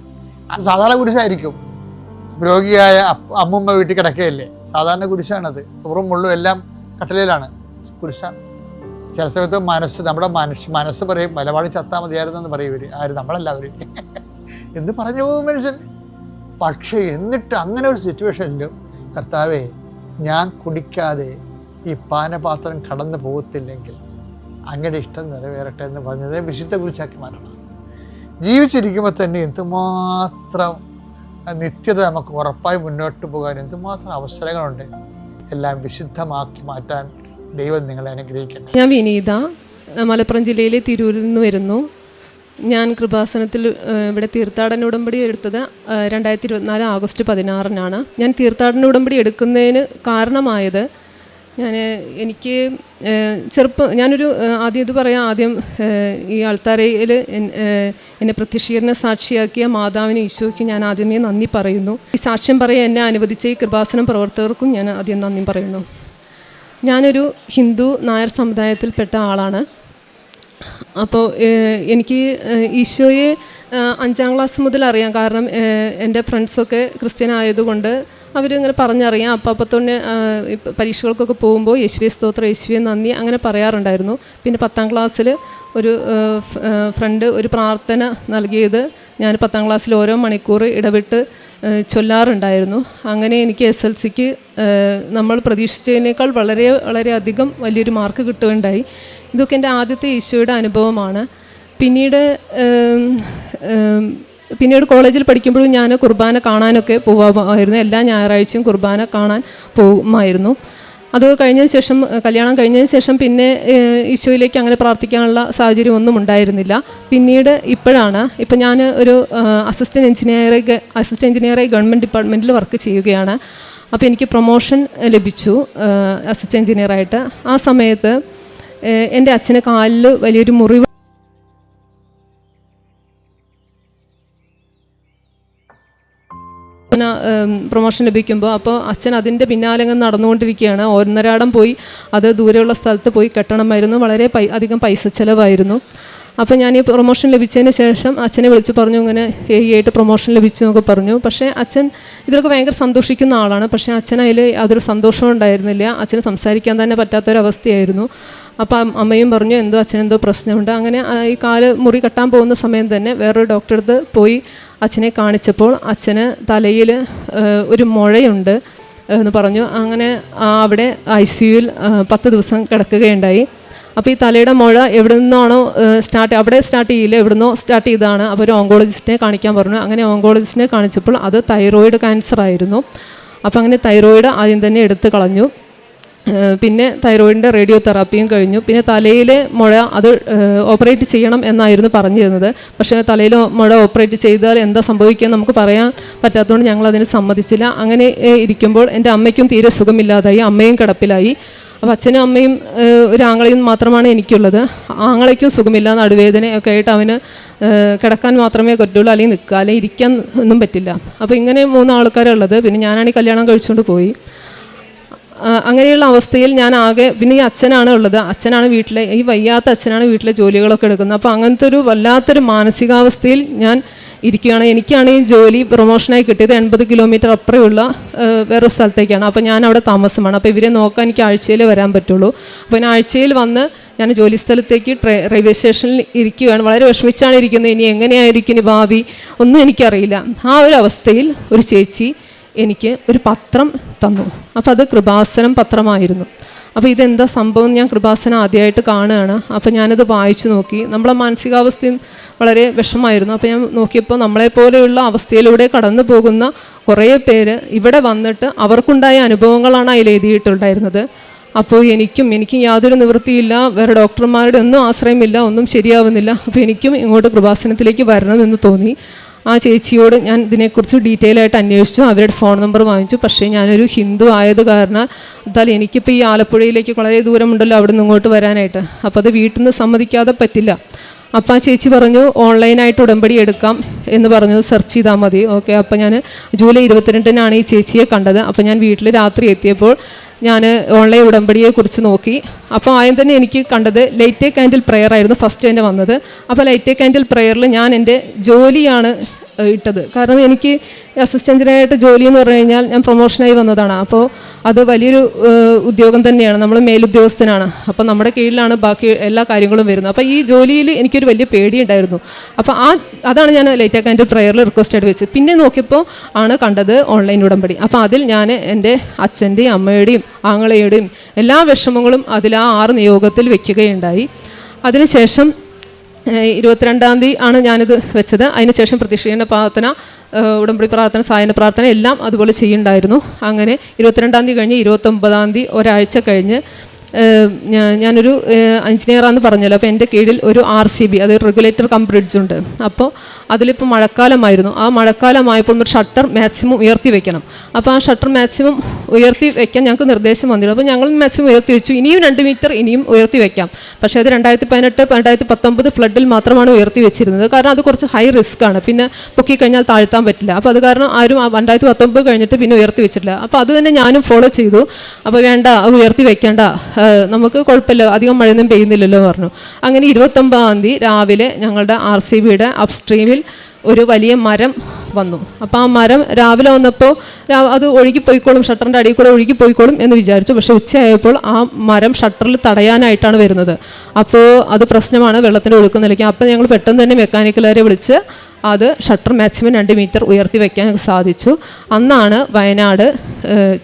അത് സാധാരണ കുരിശായിരിക്കും. രോഗിയായ അമ്മുമ്മ വീട്ടിൽ കിടക്കുകയല്ലേ, സാധാരണ കുരിശാണത്. പുറം മുള്ളും എല്ലാം കട്ടലയിലാണ്, കുരിശാണ്. ചില സമയത്ത് നമ്മുടെ മനസ്സ് പറയും മലപാടി ചത്താൽ മതിയായിരുന്നെന്ന് പറയും ഇവർ. ആര്? നമ്മളെല്ലാവരും എന്ന് പറഞ്ഞു പോകും മനുഷ്യൻ. പക്ഷേ എന്നിട്ട് അങ്ങനെ ഒരു സിറ്റുവേഷനിലും കർത്താവേ ഞാൻ കുടിക്കാതെ ഈ പാനപാത്രം കടന്നു പോകത്തില്ലെങ്കിൽ അങ്ങയുടെ ഇഷ്ടം നിറവേറട്ടെ എന്ന് പറഞ്ഞത് വിശുദ്ധ കുരിശാക്കി മാറ്റണം. ജീവിച്ചിരിക്കുമ്പോൾ തന്നെ എന്തുമാത്രം നിത്യത നമുക്ക് ഉറപ്പായി മുന്നോട്ട് പോകാൻ എന്തുമാത്രം അവസരങ്ങളുണ്ട്. എല്ലാം വിശുദ്ധമാക്കി മാറ്റാൻ ദൈവം നിങ്ങളെ അനുഗ്രഹിക്കട്ടെ. ഞാൻ വിനീത, മലപ്പുറം ജില്ലയിലെ തിരൂരിൽ നിന്ന് വരുന്നു. ഞാൻ കൃപാസനത്തിൽ ഇവിടെ തീർത്ഥാടന ഉടമ്പടി എടുത്തത് 2024 ആഗസ്റ്റ് 16-നാണ്. ഞാൻ തീർത്ഥാടന ഉടമ്പടി എടുക്കുന്നതിന് കാരണമായത് എനിക്ക് ഞാനൊരു ആദ്യം ഈ അൾത്താരയിൽ എന്നെ പ്രത്യക്ഷീകരണ സാക്ഷിയാക്കിയ മാതാവിന് ഈശോയ്ക്ക് ഞാൻ ആദ്യമേ നന്ദി പറയുന്നു. ഈ സാക്ഷ്യം പറയാൻ എന്നെ അനുവദിച്ച ഈ കൃപാസനം പ്രവർത്തകർക്കും ഞാൻ ആദ്യം നന്ദി പറയുന്നു. ഞാനൊരു ഹിന്ദു നായർ സമുദായത്തിൽപ്പെട്ട ആളാണ്. അപ്പോൾ എനിക്ക് ഈശോയെ 5ാം ക്ലാസ് മുതൽ അറിയാം. കാരണം എൻ്റെ ഫ്രണ്ട്സൊക്കെ ക്രിസ്ത്യൻ ആയതുകൊണ്ട് അവരിങ്ങനെ പറഞ്ഞറിയാം. അപ്പം തന്നെ പരീക്ഷകൾക്കൊക്കെ പോകുമ്പോൾ യേശുവേ സ്തോത്രം, യേശുവേ നന്ദി അങ്ങനെ പറയാറുണ്ടായിരുന്നു. പിന്നെ 10ാം ക്ലാസ്സിൽ ഒരു ഫ്രണ്ട് ഒരു പ്രാർത്ഥന നൽകിയത് ഞാൻ 10ാം ക്ലാസ്സിൽ ഓരോ മണിക്കൂർ ഇടവിട്ട് ചൊല്ലാറുണ്ടായിരുന്നു. അങ്ങനെ എനിക്ക് SLCക്ക് നമ്മൾ പ്രതീക്ഷിച്ചതിനേക്കാൾ വളരെ വളരെ അധികം വലിയൊരു മാർക്ക് കിട്ടുകയുണ്ടായി. ഇതൊക്കെ എൻ്റെ ആദ്യത്തെ ഈശോയുടെ അനുഭവമാണ്. പിന്നീട് കോളേജിൽ പഠിക്കുമ്പോഴും ഞാൻ കുർബാന കാണാനൊക്കെ പോകുമായിരുന്നു. എല്ലാ ഞായറാഴ്ചയും കുർബാന കാണാൻ പോകുമായിരുന്നു. അത് കഴിഞ്ഞതിന് ശേഷം, കല്യാണം കഴിഞ്ഞതിന് ശേഷം പിന്നെ ഈശോയിലേക്ക് അങ്ങനെ പ്രാർത്ഥിക്കാനുള്ള സാഹചര്യം ഒന്നും ഉണ്ടായിരുന്നില്ല. പിന്നീട് ഇപ്പം ഞാൻ ഒരു അസിസ്റ്റൻറ്റ് എഞ്ചിനീയറായി ഗവൺമെൻറ് ഡിപ്പാർട്ട്മെൻറ്റിൽ വർക്ക് ചെയ്യുകയാണ്. അപ്പോൾ എനിക്ക് പ്രൊമോഷൻ ലഭിച്ചു അസിസ്റ്റൻറ്റ് എഞ്ചിനീയറായിട്ട്. ആ സമയത്ത് എൻ്റെ അച്ഛന് കാലിൽ വലിയൊരു മുറിവ് പ്രൊമോഷൻ ലഭിക്കുമ്പോൾ അപ്പോൾ അച്ഛൻ അതിൻ്റെ പിന്നാലെ നടന്നുകൊണ്ടിരിക്കുകയാണ്. ഒന്നരാടം പോയി അത് ദൂരെയുള്ള സ്ഥലത്ത് പോയി കെട്ടണമായിരുന്നു. വളരെ അധികം പൈസ ചിലവായിരുന്നു. അപ്പോൾ ഞാൻ ഈ പ്രൊമോഷൻ ലഭിച്ചതിന് ശേഷം അച്ഛനെ വിളിച്ച് പറഞ്ഞു, ഇങ്ങനെ ആയിട്ട് പ്രൊമോഷൻ ലഭിച്ചു എന്നൊക്കെ പറഞ്ഞു. പക്ഷേ അച്ഛൻ ഇതിലൊക്കെ ഭയങ്കര സന്തോഷിക്കുന്ന ആളാണ്. പക്ഷേ അച്ഛൻ അതിൽ അതൊരു സന്തോഷം ഉണ്ടായിരുന്നില്ല. അച്ഛന് സംസാരിക്കാൻ തന്നെ പറ്റാത്തൊരവസ്ഥയായിരുന്നു. അപ്പം അമ്മയും പറഞ്ഞു എന്തോ അച്ഛനെന്തോ പ്രശ്നമുണ്ട്. അങ്ങനെ ഈ കാല് മുറി കെട്ടാൻ പോകുന്ന സമയം തന്നെ വേറൊരു ഡോക്ടറെ അടുത്ത് പോയി അച്ഛനെ കാണിച്ചപ്പോൾ അച്ഛന് തലയിൽ ഒരു മുഴയുണ്ട് എന്ന് പറഞ്ഞു. അങ്ങനെ അവിടെ ICUവിൽ 10 ദിവസം കിടക്കുകയുണ്ടായി. അപ്പോൾ ഈ തലയുടെ മുഴ എവിടെ നിന്നാണോ അവിടെ സ്റ്റാർട്ട് ചെയ്യില്ല, എവിടെ നിന്നോ സ്റ്റാർട്ട് ചെയ്തതാണ്. അപ്പോൾ ഒരു ഓങ്കോളജിസ്റ്റിനെ കാണിക്കാൻ പറഞ്ഞു. അങ്ങനെ ഓങ്കോളജിസ്റ്റിനെ കാണിച്ചപ്പോൾ അത് തൈറോയിഡ് ക്യാൻസർ ആയിരുന്നു. അപ്പോൾ അങ്ങനെ തൈറോയിഡ് ആദ്യം തന്നെ എടുത്ത് കളഞ്ഞു. പിന്നെ തൈറോയിഡിൻ്റെ റേഡിയോ തെറാപ്പിയും കഴിഞ്ഞു. പിന്നെ തലയിലെ മുഴ അത് ഓപ്പറേറ്റ് ചെയ്യണം എന്നായിരുന്നു പറഞ്ഞു തരുന്നത്. പക്ഷേ തലയിൽ മുഴ ഓപ്പറേറ്റ് ചെയ്താൽ എന്താ സംഭവിക്കുക നമുക്ക് പറയാൻ പറ്റാത്തതുകൊണ്ട് ഞങ്ങൾ അതിന് സമ്മതിച്ചില്ല. അങ്ങനെ ഇരിക്കുമ്പോൾ എൻ്റെ അമ്മയ്ക്കും തീരെ സുഖമില്ലാതായി, അമ്മയും കിടപ്പിലായി. അപ്പോൾ അച്ഛനും അമ്മയും ഒരു ആങ്ങളയും മാത്രമാണ് എനിക്കുള്ളത്. ആങ്ങളയ്ക്കും സുഖമില്ല, നടുവേദനയൊക്കെ ആയിട്ട് അവന് കിടക്കാൻ മാത്രമേ പറ്റുള്ളൂ, അല്ലെങ്കിൽ നിൽക്കുക, അല്ലെങ്കിൽ ഇരിക്കാൻ ഒന്നും പറ്റില്ല. അപ്പോൾ ഇങ്ങനെ 3 ആൾക്കാരുള്ളത്. പിന്നെ ഞാനാണെങ്കിൽ കല്യാണം കഴിച്ചുകൊണ്ട് പോയി. അങ്ങനെയുള്ള അവസ്ഥയിൽ ഞാൻ ആകെ, പിന്നെ ഈ അച്ഛനാണ് ഉള്ളത്, അച്ഛനാണ് വീട്ടിലെ, ഈ വയ്യാത്ത അച്ഛനാണ് വീട്ടിലെ ജോലികളൊക്കെ എടുക്കുന്നത്. അപ്പോൾ അങ്ങനത്തെ ഒരു വല്ലാത്തൊരു മാനസികാവസ്ഥയിൽ ഞാൻ ഇരിക്കുകയാണ്. എനിക്കാണ് ഈ ജോലി പ്രൊമോഷനായി കിട്ടിയത് 80 കിലോമീറ്റർ അപ്പുറമുള്ള വേറൊരു സ്ഥലത്തേക്കാണ്. അപ്പോൾ ഞാൻ അവിടെ താമസമാണ്. അപ്പോൾ ഇവരെ നോക്കാൻ എനിക്ക് ആഴ്ചയിൽ വരാൻ പറ്റുള്ളൂ. അപ്പോൾ ഞാൻ ആഴ്ചയിൽ വന്ന് ഞാൻ ജോലി സ്ഥലത്തേക്ക് റെയിൽവേ സ്റ്റേഷനിൽ ഇരിക്കുകയാണ്. വളരെ വിഷമിച്ചാണ് ഇരിക്കുന്നത്. ഇനി എങ്ങനെയായിരിക്കും ഇനി ഭാവി ഒന്നും എനിക്കറിയില്ല. ആ ഒരു അവസ്ഥയിൽ ഒരു ചേച്ചി എനിക്ക് ഒരു പത്രം തന്നു. അപ്പോൾ അത് കൃപാസനം പത്രമായിരുന്നു. അപ്പോൾ ഇതെന്താ സംഭവം, ഞാൻ കൃപാസനം ആദ്യമായിട്ട് കാണുകയാണ്. അപ്പോൾ ഞാനത് വായിച്ചു നോക്കി. നമ്മളെ മാനസികാവസ്ഥയും വളരെ വിഷമമായിരുന്നു. അപ്പോൾ ഞാൻ നോക്കിയപ്പോൾ നമ്മളെപ്പോലെയുള്ള അവസ്ഥയിലൂടെ കടന്നു പോകുന്ന കുറേ പേര് ഇവിടെ വന്നിട്ട് അവർക്കുണ്ടായ അനുഭവങ്ങളാണ് അതിൽ എഴുതിയിട്ടുണ്ടായിരുന്നത്. അപ്പോൾ എനിക്കും യാതൊരു നിവൃത്തിയില്ല, വേറെ ഡോക്ടർമാരുടെ ഒന്നും ആശ്രയമില്ല, ഒന്നും ശരിയാവുന്നില്ല. അപ്പോൾ എനിക്കും ഇങ്ങോട്ട് കൃപാസനത്തിലേക്ക് വരണമെന്ന് തോന്നി. ആ ചേച്ചിയോട് ഞാൻ ഇതിനെക്കുറിച്ച് ഡീറ്റെയിൽ ആയിട്ട് അന്വേഷിച്ചു. അവരുടെ ഫോൺ നമ്പർ വാങ്ങിച്ചു. പക്ഷേ ഞാനൊരു ഹിന്ദു ആയത് കാരണം എന്തായാലും എനിക്കിപ്പോൾ ഈ ആലപ്പുഴയിലേക്ക് വളരെ ദൂരമുണ്ടല്ലോ അവിടെ നിന്ന് ഇങ്ങോട്ട് വരാനായിട്ട്. അപ്പോൾ അത് വീട്ടിൽ നിന്ന് സമ്മതിക്കാതെ പറ്റില്ല. അപ്പോൾ ആ ചേച്ചി പറഞ്ഞു ഉടമ്പടി ഉടമ്പടി എടുക്കാം എന്ന് പറഞ്ഞു, സെർച്ച് ചെയ്താൽ മതി. ഓക്കെ. അപ്പോൾ ഞാൻ ജൂലൈ 22-നാണ് ഈ ചേച്ചിയെ കണ്ടത്. അപ്പോൾ ഞാൻ വീട്ടിൽ രാത്രി എത്തിയപ്പോൾ ഞാൻ ഓൺലൈൻ ഉടമ്പടിയെക്കുറിച്ച് നോക്കി. അപ്പോൾ ആദ്യം തന്നെ എനിക്ക് കണ്ടത് ലൈറ്റ് കാൻഡിൽ പ്രെയർ ആയിരുന്നു ഫസ്റ്റ് തന്നെ വന്നത്. അപ്പോൾ ലൈറ്റ് കാൻഡിൽ പ്രെയറിൽ ഞാൻ എൻ്റെ ജോലിയാണ് ഇട്ടത്. കാരണം എനിക്ക് അസിസ്റ്റൻറ്റിനായിട്ട് ജോലി എന്ന് പറഞ്ഞു കഴിഞ്ഞാൽ ഞാൻ പ്രൊമോഷനായി വന്നതാണ്. അപ്പോൾ അത് വലിയൊരു ഉദ്യോഗം തന്നെയാണ്, നമ്മൾ മേലുദ്യോഗസ്ഥനാണ്. അപ്പോൾ നമ്മുടെ കീഴിലാണ് ബാക്കി എല്ലാ കാര്യങ്ങളും വരുന്നത്. അപ്പോൾ ഈ ജോലിയിൽ എനിക്കൊരു വലിയ പേടിയുണ്ടായിരുന്നു. അപ്പോൾ അതാണ് ഞാൻ ലൈറ്റ് കാൻഡിൽ പ്രെയറിൽ റിക്വസ്റ്റ് ആയിട്ട് വെച്ചത്. പിന്നെ നോക്കിയപ്പോൾ ആണ് കണ്ടത് ഓൺലൈൻ ഉടമ്പടി. അപ്പോൾ അതിൽ ഞാൻ എൻ്റെ അച്ഛൻ്റെയും അമ്മയുടെയും ആങ്ങളയുടെയും എല്ലാ വിഷമങ്ങളും അതിൽ ആ 6 നിയോഗത്തിൽ വെക്കുകയുണ്ടായി. അതിനുശേഷം 22-ാം തീയതി ആണ് ഞാനിത് വെച്ചത്. അതിനുശേഷം പ്രതീക്ഷിക്കുന്ന പ്രാർത്ഥന, ഉടമ്പടി പ്രാർത്ഥന, സായന പ്രാർത്ഥന എല്ലാം അതുപോലെ ചെയ്യുന്നുണ്ടായിരുന്നു. അങ്ങനെ 22-ാം തീയതി കഴിഞ്ഞ് 29-ാം തീയതി ഒരാഴ്ച കഴിഞ്ഞ് ഞാനൊരു എഞ്ചിനീയറാണെന്ന് പറഞ്ഞല്ലോ. അപ്പോൾ എൻ്റെ കീഴിൽ ഒരു RCB, അത് റെഗുലേറ്റർ കം ബ്രിഡ്ജ് ഉണ്ട്. അപ്പോൾ അതിലിപ്പോൾ മഴക്കാലമായിരുന്നു. ആ മഴക്കാലമായപ്പോൾ ഒരു ഷട്ടർ മാക്സിമം ഉയർത്തി വെക്കണം. അപ്പോൾ ആ ഷട്ടർ മാക്സിമം ഉയർത്തി വെക്കാൻ ഞങ്ങൾക്ക് നിർദ്ദേശം വന്നിരുന്നു. അപ്പോൾ ഞങ്ങൾ മാക്സിമം ഉയർത്തി വെച്ചു. ഇനിയും 2 മീറ്റർ ഇനിയും ഉയർത്തി വെക്കാം. പക്ഷേ അത് 2018, 2019 ഫ്ലഡിൽ മാത്രമാണ് ഉയർത്തി വെച്ചിരുന്നത്. കാരണം അത് കുറച്ച് ഹൈ റിസ്ക് ആണ്. പിന്നെ പൊക്കിക്കഴിഞ്ഞാൽ താഴ്ത്താൻ പറ്റില്ല. അപ്പോൾ അത് കാരണം ആരും 2019 കഴിഞ്ഞിട്ട് പിന്നെ ഉയർത്തി വെച്ചിട്ടില്ല. അപ്പോൾ അത് തന്നെ ഞാനും ഫോളോ ചെയ്തു. അപ്പോൾ വേണ്ട, ഉയർത്തി വെക്കേണ്ട, നമുക്ക് കുഴപ്പമില്ല, അധികം മഴയൊന്നും പെയ്യുന്നില്ലല്ലോ പറഞ്ഞു. അങ്ങനെ 29-ാം തീയതി രാവിലെ ഞങ്ങളുടെ RCBയുടെ അപ്സ്ട്രീമിൽ ഒരു വലിയ മരം വന്നു. അപ്പോൾ ആ മരം രാവിലെ വന്നപ്പോൾ അത് ഒഴുകിപ്പോയിക്കോളും, ഷട്ടറിൻ്റെ അടിയിൽ കൂടെ ഒഴുകിപ്പോയിക്കോളും എന്ന് വിചാരിച്ചു. പക്ഷേ ഉച്ചയായപ്പോൾ ആ മരം ഷട്ടറിൽ തടയാനായിട്ടാണ് വരുന്നത്. അപ്പോൾ അത് പ്രശ്നമാണ്, വെള്ളത്തിൻ്റെ ഒഴുക്ക് നിലയ്ക്കും. അപ്പോൾ ഞങ്ങൾ പെട്ടെന്ന് തന്നെ മെക്കാനിക്കലുകാരെ വിളിച്ച് അത് ഷട്ടർ മാക്സിമം 2 മീറ്റർ ഉയർത്തി വയ്ക്കാൻ സാധിച്ചു. അന്നാണ് വയനാട്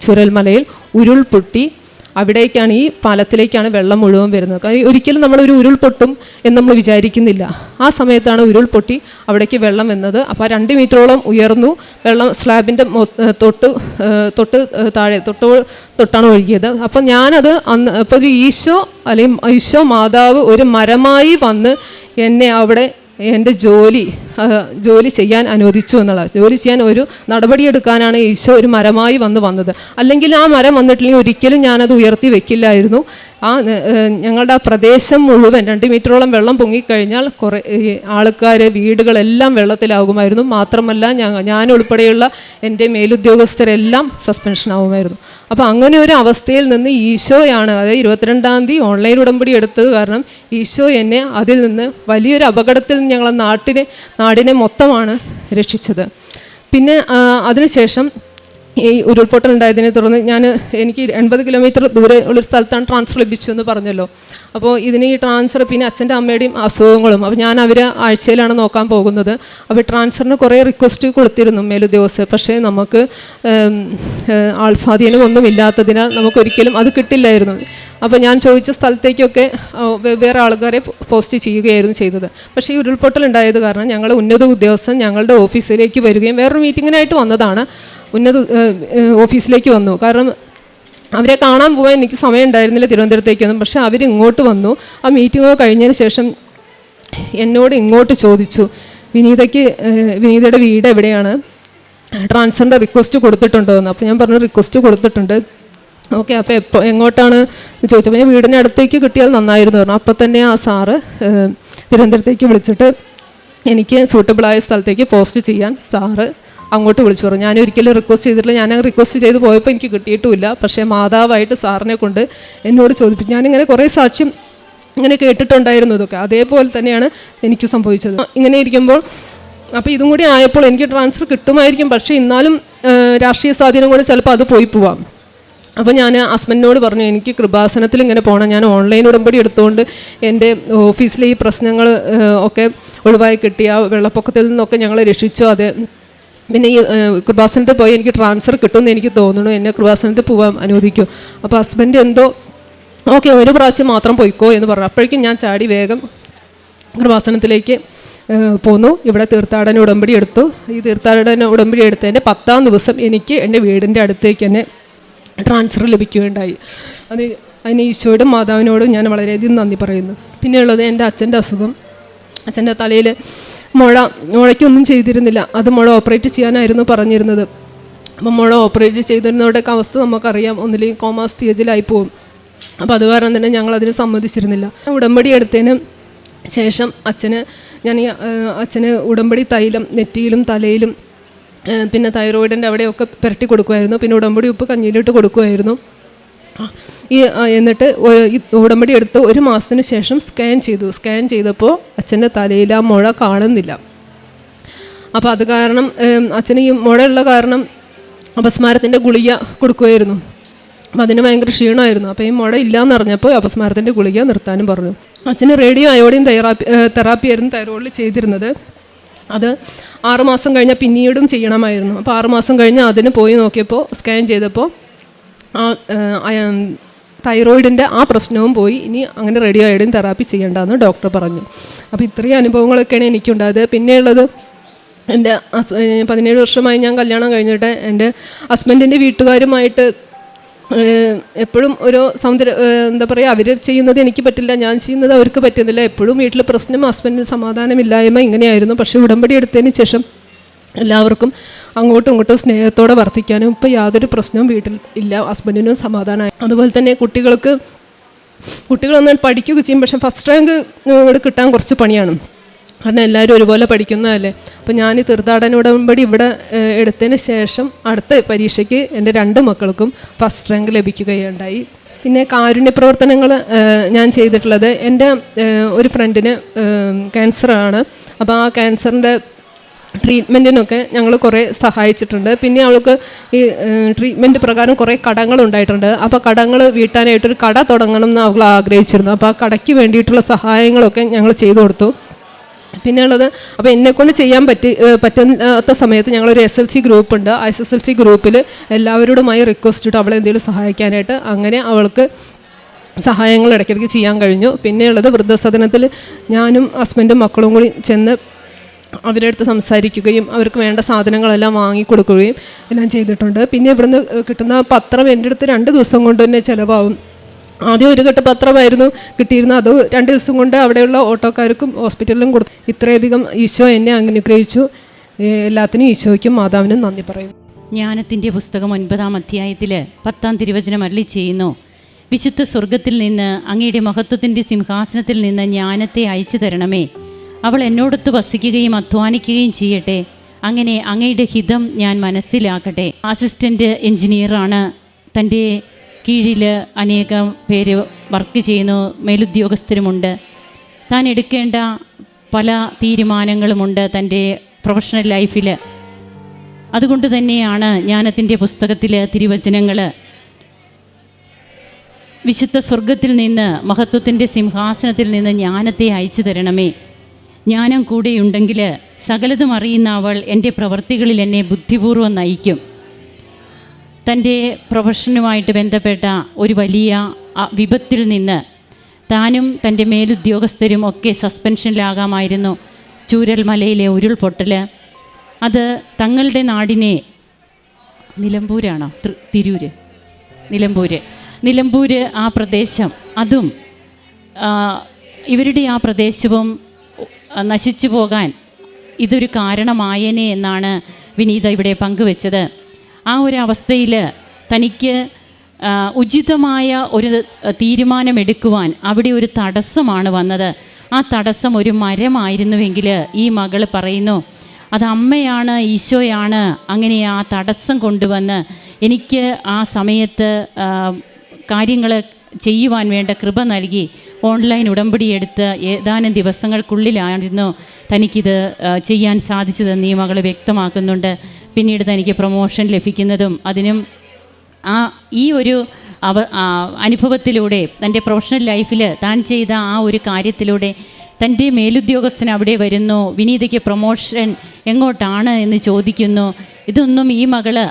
ചുരൽമലയിൽ ഉരുൾപൊട്ടി. അവിടേക്കാണ്, ഈ പാലത്തിലേക്കാണ് വെള്ളം മുഴുവൻ വരുന്നത്. കാരണം ഒരിക്കലും നമ്മളൊരു ഉരുൾപൊട്ടും എന്ന് നമ്മൾ വിചാരിക്കുന്നില്ല. ആ സമയത്താണ് ഉരുൾപൊട്ടി അവിടേക്ക് വെള്ളം വന്നത്. അപ്പോൾ 2 മീറ്ററോളം ഉയർന്നു വെള്ളം, സ്ലാബിൻ്റെ തൊട്ടാണ് ഒഴുകിയത്. അപ്പം ഞാനത് അപ്പോൾ ഒരു ഈശോ അല്ലെങ്കിൽ ഈശോ മാതാവ് ഒരു മരമായി വന്ന് എന്നെ അവിടെ എൻ്റെ ജോലി ചെയ്യാൻ അനുവദിച്ചു എന്നുള്ളത്. ജോലി ചെയ്യാൻ ഒരു നടപടിയെടുക്കാനാണ് ഈശോ ഒരു മരമായി വന്നത്. അല്ലെങ്കിൽ ആ മരം വന്നിട്ടില്ലെങ്കിൽ ഒരിക്കലും ഞാനത് ഉയർത്തി വെക്കില്ലായിരുന്നു. ഞങ്ങളുടെ ആ പ്രദേശം മുഴുവൻ 2 മീറ്ററോളം വെള്ളം പൊങ്ങിക്കഴിഞ്ഞാൽ കുറേ ആൾക്കാർ, വീടുകളെല്ലാം വെള്ളത്തിലാകുമായിരുന്നു. മാത്രമല്ല ഞാൻ ഉൾപ്പെടെയുള്ള എൻ്റെ മേലുദ്യോഗസ്ഥരെല്ലാം സസ്പെൻഷനാവുമായിരുന്നു. അപ്പോൾ അങ്ങനെ ഒരു അവസ്ഥയിൽ നിന്ന് ഈശോയാണ്, അതായത് 22-ാം തീയതി ഓൺലൈൻ ഉടമ്പടി എടുത്തത് കാരണം ഈശോ എന്നെ അതിൽ നിന്ന് വലിയൊരു അപകടത്തിൽ നിന്ന് ഞങ്ങളെ നാടിനെ മൊത്തമാണ് രക്ഷിച്ചത്. പിന്നെ അതിനുശേഷം ഈ ഉരുൾപൊട്ടൽ ഉണ്ടായതിനെ തുടർന്ന് എനിക്ക് 80 കിലോമീറ്റർ ദൂരെ ഉള്ളൊരു സ്ഥലത്താണ് ട്രാൻസ്ഫർ ലഭിച്ചു എന്ന് പറഞ്ഞല്ലോ. അപ്പോൾ ഇതിന് ഈ ട്രാൻസ്ഫർ, പിന്നെ അച്ഛൻ്റെ അമ്മയുടെയും അസുഖങ്ങളും, അപ്പോൾ ഞാൻ അവരെ ആഴ്ചയിലാണ് നോക്കാൻ പോകുന്നത്. അപ്പോൾ ട്രാൻസ്ഫറിന് കുറേ റിക്വസ്റ്റ് കൊടുത്തിരുന്നു മേലുദ്യോഗസ്ഥർ. പക്ഷേ നമുക്ക് ആൾ സ്വാധീനം ഒന്നും ഇല്ലാത്തതിനാൽ നമുക്കൊരിക്കലും അത് കിട്ടില്ലായിരുന്നു. അപ്പോൾ ഞാൻ ചോദിച്ച സ്ഥലത്തേക്കൊക്കെ വേറെ ആൾക്കാരെ പോസ്റ്റ് ചെയ്യുകയായിരുന്നു ചെയ്തത്. പക്ഷേ ഈ ഉരുൾപൊട്ടൽ ഉണ്ടായത് കാരണം ഞങ്ങൾ ഉന്നത ഉദ്യോഗസ്ഥൻ ഞങ്ങളുടെ ഓഫീസിലേക്ക് വരികയും വേറൊരു മീറ്റിങ്ങിനായിട്ട് വന്നതാണ്. ഓഫീസിലേക്ക് വന്നു. കാരണം അവരെ കാണാൻ പോകാൻ എനിക്ക് സമയം ഉണ്ടായിരുന്നില്ല തിരുവനന്തപുരത്തേക്കൊന്നും. പക്ഷേ അവരിങ്ങോട്ട് വന്നു. ആ മീറ്റിംഗ് കഴിഞ്ഞതിന് ശേഷം എന്നോട് ഇങ്ങോട്ട് ചോദിച്ചു, വിനീതയുടെ വീട് എവിടെയാണ്, ട്രാൻസ്ഫറിൻ്റെ റിക്വസ്റ്റ് കൊടുത്തിട്ടുണ്ടോ എന്ന്. അപ്പോൾ ഞാൻ പറഞ്ഞു റിക്വസ്റ്റ് കൊടുത്തിട്ടുണ്ട്. ഓക്കെ, അപ്പോൾ എങ്ങോട്ടാണ് ചോദിച്ചപ്പോൾ ഞാൻ വീടിൻ്റെ അടുത്തേക്ക് കിട്ടിയാൽ നന്നായിരുന്നു പറഞ്ഞു. അപ്പോൾ തന്നെ ആ സാറ് തിരുവനന്തപുരത്തേക്ക് വിളിച്ചിട്ട് എനിക്ക് സൂട്ടബിളായ സ്ഥലത്തേക്ക് പോസ്റ്റ് ചെയ്യാൻ സാറ് അങ്ങോട്ട് വിളിച്ചു പറഞ്ഞു. ഞാൻ ഒരിക്കലും റിക്വസ്റ്റ് ചെയ്തിട്ടില്ല. ഞാൻ റിക്വസ്റ്റ് ചെയ്ത് പോയപ്പോൾ എനിക്ക് കിട്ടിയിട്ടുമില്ല. പക്ഷേ മാതാവായിട്ട് സാറിനെ കൊണ്ട് എന്നോട് ചോദിപ്പിച്ചു. ഞാനിങ്ങനെ കുറേ സാക്ഷ്യം ഇങ്ങനെ കേട്ടിട്ടുണ്ടായിരുന്നു. ഇതൊക്കെ അതേപോലെ തന്നെയാണ് എനിക്ക് സംഭവിച്ചത്. ഇങ്ങനെ ഇരിക്കുമ്പോൾ അപ്പോൾ ഇതും കൂടി ആയപ്പോൾ എനിക്ക് ട്രാൻസ്ഫർ കിട്ടുമായിരിക്കും, പക്ഷേ എന്നാലും രാഷ്ട്രീയ സ്വാധീനം കൊണ്ട് ചിലപ്പോൾ അത് പോവാം. അപ്പോൾ ഞാൻ ഹസ്ബൻഡിനോട് പറഞ്ഞു, എനിക്ക് കൃപാസനത്തിൽ ഇങ്ങനെ പോകണം. ഞാൻ ഓൺലൈൻ ഉടമ്പടി എടുത്തുകൊണ്ട് എൻ്റെ ഓഫീസിലെ ഈ പ്രശ്നങ്ങൾ ഒക്കെ ഒഴിവായി കിട്ടിയ വെള്ളപ്പൊക്കത്തിൽ നിന്നൊക്കെ ഞങ്ങൾ രക്ഷിച്ചു. അത് പിന്നെ ഈ കൃപാസനത്തിൽ പോയി എനിക്ക് ട്രാൻസ്ഫർ കിട്ടുമെന്ന് എനിക്ക് തോന്നുന്നു, എന്നെ കൃപാസനത്തിൽ പോകാൻ അനുവദിക്കും. അപ്പോൾ ഹസ്ബൻഡ് എന്തോ ഓക്കെ ഒരു പ്രാവശ്യം മാത്രം പോയിക്കോ എന്ന് പറഞ്ഞു. അപ്പോഴേക്കും ഞാൻ ചാടി വേഗം കൃപാസനത്തിലേക്ക് പോന്നു. ഇവിടെ തീർത്ഥാടന ഉടമ്പടി എടുത്തു. ഈ തീർത്ഥാടന ഉടമ്പടി എടുത്തതിൻ്റെ 10ാം ദിവസം എനിക്ക് എൻ്റെ വീടിൻ്റെ അടുത്തേക്ക് തന്നെ ട്രാൻസ്ഫർ ലഭിക്കുകയുണ്ടായി. അതിന് ഈശോയോടും മാതാവിനോടും ഞാൻ വളരെയധികം നന്ദി പറയുന്നു. പിന്നെയുള്ളത് എൻ്റെ അച്ഛൻ്റെ അസുഖം. അച്ഛൻ്റെ തലയിൽ മുഴയ്ക്കൊന്നും ചെയ്തിരുന്നില്ല. അത് മുഴ ഓപ്പറേറ്റ് ചെയ്യാനായിരുന്നു പറഞ്ഞിരുന്നത്. അപ്പം മുഴ ഓപ്പറേറ്റ് ചെയ്തിരുന്നവരുടെയൊക്കെ അവസ്ഥ നമുക്കറിയാം, ഒന്നില്ലെങ്കിൽ കോമാ സ്റ്റേജിലായി പോകും. അപ്പോൾ അത് കാരണം തന്നെ ഞങ്ങളതിന് സമ്മതിച്ചിരുന്നില്ല. ഉടമ്പടി എടുത്തതിന് ശേഷം അച്ഛന് ഉടമ്പടി തൈലം നെറ്റിയിലും തലയിലും പിന്നെ തൈറോയിഡിൻ്റെ അവിടെയൊക്കെ പുരട്ടി കൊടുക്കുമായിരുന്നു. പിന്നെ ഉടമ്പടി ഉപ്പ് കഞ്ഞിയിലിട്ട് കൊടുക്കുമായിരുന്നു. എന്നിട്ട് ഉടമ്പടി എടുത്ത് 1 മാസത്തിന് ശേഷം സ്കാൻ ചെയ്തപ്പോൾ അച്ഛൻ്റെ തലയിൽ ആ മുഴ കാണുന്നില്ല. അപ്പോൾ അത് കാരണം അച്ഛന് ഈ മുഴയുള്ള കാരണം അപസ്മാരത്തിൻ്റെ ഗുളിക കൊടുക്കുമായിരുന്നു. അപ്പം അതിന് ഭയങ്കര ക്ഷീണമായിരുന്നു. അപ്പോൾ ഈ മുഴ ഇല്ലയെന്ന് അറിഞ്ഞപ്പോൾ അപസ്മാരത്തിൻ്റെ ഗുളിക നിർത്താനും പറഞ്ഞു. അച്ഛന് റേഡിയോ അയോഡിൻ തെറാപ്പിയായിരുന്നു തൈറോയിഡിൽ ചെയ്തിരുന്നത്. അത് 6 മാസം കഴിഞ്ഞാൽ പിന്നീടും ചെയ്യണമായിരുന്നു. അപ്പോൾ 6 മാസം കഴിഞ്ഞ് അതിന് പോയി നോക്കിയപ്പോൾ സ്കാൻ ചെയ്തപ്പോൾ തൈറോയിഡിൻ്റെ ആ പ്രശ്നവും പോയി. ഇനി അങ്ങനെ റേഡിയോ അയോഡിൻ തെറാപ്പി ചെയ്യേണ്ടതെന്ന് ഡോക്ടർ പറഞ്ഞു. അപ്പോൾ ഇത്രയും അനുഭവങ്ങളൊക്കെയാണ് എനിക്കുണ്ടായത്. പിന്നെയുള്ളത് എൻ്റെ 17 വർഷമായി ഞാൻ കല്യാണം കഴിഞ്ഞിട്ട് എൻ്റെ ഹസ്ബൻഡിൻ്റെ വീട്ടുകാരുമായിട്ട് എപ്പോഴും ഒരു എന്താ പറയുക, അവർ ചെയ്യുന്നത് എനിക്ക് പറ്റില്ല, ഞാൻ ചെയ്യുന്നത് അവർക്ക് പറ്റുന്നില്ല. എപ്പോഴും വീട്ടിൽ പ്രശ്നം, ഹസ്ബൻഡിന് സമാധാനമില്ലായ്മ ഇങ്ങനെയായിരുന്നു. പക്ഷേ ഉടമ്പടി എടുത്തതിന് ശേഷം എല്ലാവർക്കും അങ്ങോട്ടും ഇങ്ങോട്ടും സ്നേഹത്തോടെ വർത്തിക്കാനും ഇപ്പോൾ യാതൊരു പ്രശ്നവും വീട്ടിൽ ഇല്ല. ഹസ്ബൻഡിനും സമാധാനമായി. അതുപോലെ തന്നെ കുട്ടികൾ നന്നായി പഠിക്കുകയൊക്കെ ചെയ്യും. പക്ഷേ ഫസ്റ്റ് റാങ്ക് കിട്ടാൻ കുറച്ച് പണിയാണ്. കാരണം എല്ലാവരും ഒരുപോലെ പഠിക്കുന്നതല്ലേ. അപ്പോൾ ഞാൻ ഈ തീർത്ഥാടന ഉടമ്പടി ഇവിടെ എടുത്തതിന് ശേഷം അടുത്ത പരീക്ഷയ്ക്ക് എൻ്റെ 2 മക്കൾക്കും ഫസ്റ്റ് റാങ്ക് ലഭിക്കുകയുണ്ടായി. പിന്നെ കാരുണ്യ പ്രവർത്തനങ്ങൾ ഞാൻ ചെയ്തിട്ടുള്ളത്, എൻ്റെ ഒരു ഫ്രണ്ടിന് ക്യാൻസറാണ്. അപ്പോൾ ആ ക്യാൻസറിൻ്റെ ട്രീറ്റ്മെൻറ്റിനൊക്കെ ഞങ്ങൾ കുറേ സഹായിച്ചിട്ടുണ്ട്. പിന്നെ അവൾക്ക് ഈ ട്രീറ്റ്മെൻറ്റ് പ്രകാരം കുറേ കടങ്ങളുണ്ടായിട്ടുണ്ട്. അപ്പോൾ കടങ്ങൾ വീട്ടാനായിട്ടൊരു കട തുടങ്ങണം എന്ന് അവൾ ആഗ്രഹിച്ചിരുന്നു. അപ്പോൾ ആ കടയ്ക്ക് വേണ്ടിയിട്ടുള്ള സഹായങ്ങളൊക്കെ ഞങ്ങൾ ചെയ്തു കൊടുത്തു. പിന്നെയുള്ളത്, അപ്പോൾ എന്നെക്കൊണ്ട് ചെയ്യാൻ പറ്റാത്ത സമയത്ത് ഞങ്ങളൊരു SLC ഗ്രൂപ്പുണ്ട്. ആ SSLC ഗ്രൂപ്പിൽ എല്ലാവരോടുമായി റിക്വസ്റ്റ് ഇട്ട് അവളെ എന്തെങ്കിലും സഹായിക്കാനായിട്ട്, അങ്ങനെ അവൾക്ക് സഹായങ്ങൾ ഇടയ്ക്കിടയ്ക്ക് ചെയ്യാൻ കഴിഞ്ഞു. പിന്നെയുള്ളത്, വൃദ്ധസദനത്തിൽ ഞാനും ഹസ്ബൻഡും മക്കളും കൂടി ചെന്ന് അവരുടെ അടുത്ത് സംസാരിക്കുകയും അവർക്ക് വേണ്ട സാധനങ്ങളെല്ലാം വാങ്ങിക്കൊടുക്കുകയും എല്ലാം ചെയ്തിട്ടുണ്ട്. പിന്നെ ഇവിടുന്ന് കിട്ടുന്ന പത്രം എൻ്റെ അടുത്ത് 2 ദിവസം കൊണ്ട് തന്നെ ചിലവാകും. ആദ്യം 1 കെട്ട് പത്രമായിരുന്നു കിട്ടിയിരുന്നത്. അത് 2 ദിവസം കൊണ്ട് അവിടെയുള്ള ഓട്ടോക്കാർക്കും ഹോസ്പിറ്റലിലും കൊടുത്തു. ഇത്രയധികം ഈശോ എന്നെ അനുഗ്രഹിച്ചു. എല്ലാത്തിനും ഈശോയ്ക്കും മാതാവിനും നന്ദി പറയുന്നു. ജ്ഞാനത്തിൻ്റെ പുസ്തകം 9-ാം അധ്യായത്തിൽ 10-ാം തിരുവചനം അരുളി ചെയ്യുന്നു: വിശുദ്ധ സ്വർഗത്തിൽ നിന്ന് അങ്ങയുടെ മഹത്വത്തിൻ്റെ സിംഹാസനത്തിൽ നിന്ന് ജ്ഞാനത്തെ അയച്ചു തരണമേ. അവൾ എന്നോടൊത്ത് വസിക്കുകയും അധ്വാനിക്കുകയും ചെയ്യട്ടെ. അങ്ങനെ അങ്ങയുടെ ഹിതം ഞാൻ മനസ്സിലാക്കട്ടെ. അസിസ്റ്റൻ്റ് എഞ്ചിനീയറാണ്. തൻ്റെ കീഴിൽ അനേകം പേര് വർക്ക് ചെയ്യുന്നു, മേലുദ്യോഗസ്ഥരുമുണ്ട്. താൻ എടുക്കേണ്ട പല തീരുമാനങ്ങളുമുണ്ട് തൻ്റെ പ്രൊഫഷണൽ ലൈഫിൽ. അതുകൊണ്ട് തന്നെയാണ് ജ്ഞാനത്തിൻ്റെ പുസ്തകത്തിൽ തിരുവചനങ്ങൾ വിശുദ്ധ സ്വർഗത്തിൽ നിന്ന് മഹത്വത്തിൻ്റെ സിംഹാസനത്തിൽ നിന്ന് ജ്ഞാനത്തെ അയച്ചു തരണമേ. ജ്ഞാനം കൂടെയുണ്ടെങ്കിൽ സകലതും അറിയുന്ന അവൾ എൻ്റെ പ്രവൃത്തികളിൽ എന്നെ ബുദ്ധിപൂർവ്വം നയിക്കും. തൻ്റെ പ്രൊഫഷനുമായിട്ട് ബന്ധപ്പെട്ട ഒരു വലിയ വിപത്തിൽ നിന്ന് താനും തൻ്റെ മേലുദ്യോഗസ്ഥരും ഒക്കെ സസ്പെൻഷനിലാകാമായിരുന്നു. ചൂരൽമലയിലെ ഉരുൾപൊട്ടൽ, അത് തങ്ങളുടെ നാടിനെ, നിലമ്പൂരാണോ തിരൂര്, നിലമ്പൂര് ആ പ്രദേശം, അതും ഇവരുടെ ആ പ്രദേശവും നശിച്ചു പോകാൻ ഇതൊരു കാരണമായേനെ എന്നാണ് വിനീത ഇവിടെ പങ്കുവെച്ചത്. ആ ഒരു അവസ്ഥയിൽ തനിക്ക് ഉചിതമായ ഒരു തീരുമാനമെടുക്കുവാൻ അവിടെ ഒരു തടസ്സമാണ് വന്നത്. ആ തടസ്സം ഒരു മരമായിരുന്നുവെങ്കിൽ ഈ മകൾ പറയുന്നു, അത് അമ്മയാണ്, ഈശോയാണ് അങ്ങനെ ആ തടസ്സം കൊണ്ടുവന്ന് എനിക്ക് ആ സമയത്ത് കാര്യങ്ങൾ ചെയ്യുവാൻ വേണ്ട കൃപ നൽകി ഓൺലൈൻ ഉടമ്പടി എടുത്ത് ഏതാനും ദിവസങ്ങൾക്കുള്ളിലായിരുന്നു തനിക്കിത് ചെയ്യാൻ സാധിച്ചതെന്ന് ഈ മകൾ വ്യക്തമാക്കുന്നുണ്ട്. പിന്നീട് തനിക്ക് പ്രൊമോഷൻ ലഭിക്കുന്നതും അതിനും ഈ ഒരു അനുഭവത്തിലൂടെ തൻ്റെ പ്രൊഫഷണൽ ലൈഫിൽ താൻ ചെയ്ത ആ ഒരു കാര്യത്തിലൂടെ തൻ്റെ മേലുദ്യോഗസ്ഥൻ അവിടെ വരുന്നു, വിനീതയ്ക്ക് പ്രൊമോഷൻ എങ്ങോട്ടാണ് എന്ന് ചോദിക്കുന്നു. ഇതൊന്നും ഈ മകള്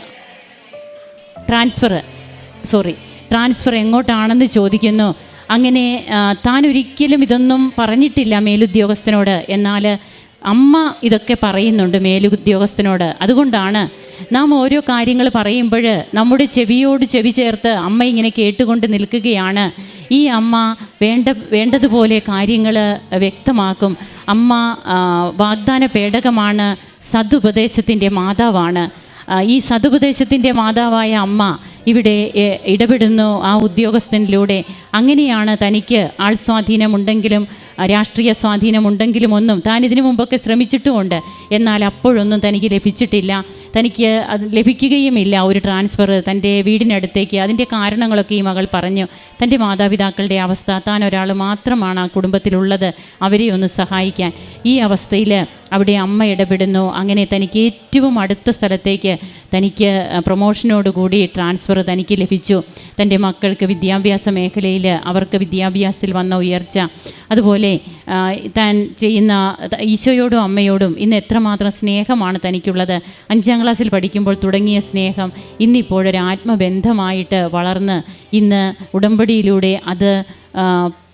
ട്രാൻസ്ഫർ എങ്ങോട്ടാണെന്ന് ചോദിക്കുന്നു. അങ്ങനെ താൻ ഒരിക്കലും ഇതൊന്നും പറഞ്ഞിട്ടില്ല മേലുദ്യോഗസ്ഥനോട്. എന്നാൽ അമ്മ ഇതൊക്കെ പറയുന്നുണ്ട് മേലുദ്യോഗസ്ഥനോട്. അതുകൊണ്ടാണ് നാം ഓരോ കാര്യങ്ങൾ പറയുമ്പോൾ നമ്മുടെ ചെവിയോട് ചെവി ചേർത്ത് അമ്മ ഇങ്ങനെ കേട്ടുകൊണ്ട് നിൽക്കുകയാണ്. ഈ അമ്മ വേണ്ടതുപോലെ കാര്യങ്ങൾ വ്യക്തമാക്കും. അമ്മ വാഗ്ദാന പേടകമാണ്, സതുപദേശത്തിൻ്റെ മാതാവാണ്. ഈ സതുപദേശത്തിൻ്റെ മാതാവായ അമ്മ ഇവിടെ ഇടപെടുന്നു ആ ഉദ്യോഗസ്ഥനിലൂടെ. അങ്ങനെയാണ് തനിക്ക് ആൾ സ്വാധീനമുണ്ടെങ്കിലും രാഷ്ട്രീയ സ്വാധീനമുണ്ടെങ്കിലും ഒന്നും താൻ ഇതിനു മുമ്പൊക്കെ ശ്രമിച്ചിട്ടുമുണ്ട്. എന്നാൽ അപ്പോഴൊന്നും തനിക്ക് ലഭിച്ചിട്ടില്ല. തനിക്ക് അത് ലഭിക്കുകയുമില്ല ഒരു ട്രാൻസ്ഫർ തൻ്റെ വീടിനടുത്തേക്ക്. അതിൻ്റെ കാരണങ്ങളൊക്കെ ഈ മകൾ പറഞ്ഞു. തൻ്റെ മാതാപിതാക്കളുടെ അവസ്ഥ, താൻ ഒരാൾ മാത്രമാണ് ആ കുടുംബത്തിലുള്ളത്, അവരെ ഒന്ന് സഹായിക്കാൻ. ഈ അവസ്ഥയിൽ അവിടെ അമ്മ ഇടപെടുന്നു. അങ്ങനെ തനിക്ക് ഏറ്റവും അടുത്ത സ്ഥലത്തേക്ക് തനിക്ക് പ്രൊമോഷനോടുകൂടി ട്രാൻസ്ഫർ തനിക്ക് ലഭിച്ചു. തൻ്റെ മക്കൾക്ക് വിദ്യാഭ്യാസ മേഖലയിൽ അവർക്ക് വിദ്യാഭ്യാസത്തിൽ വന്ന ഉയർച്ച, അതുപോലെ താൻ ചെയ്യുന്ന ഈശോയോടും അമ്മയോടും ഇന്ന് എത്രമാത്രം സ്നേഹമാണ് തനിക്കുള്ളത്. 5ാം ക്ലാസ്സിൽ പഠിക്കുമ്പോൾ തുടങ്ങിയ സ്നേഹം ഇന്നിപ്പോഴൊരു ആത്മബന്ധമായിട്ട് വളർന്ന് ഇന്ന് ഉടമ്പടിയിലൂടെ അത്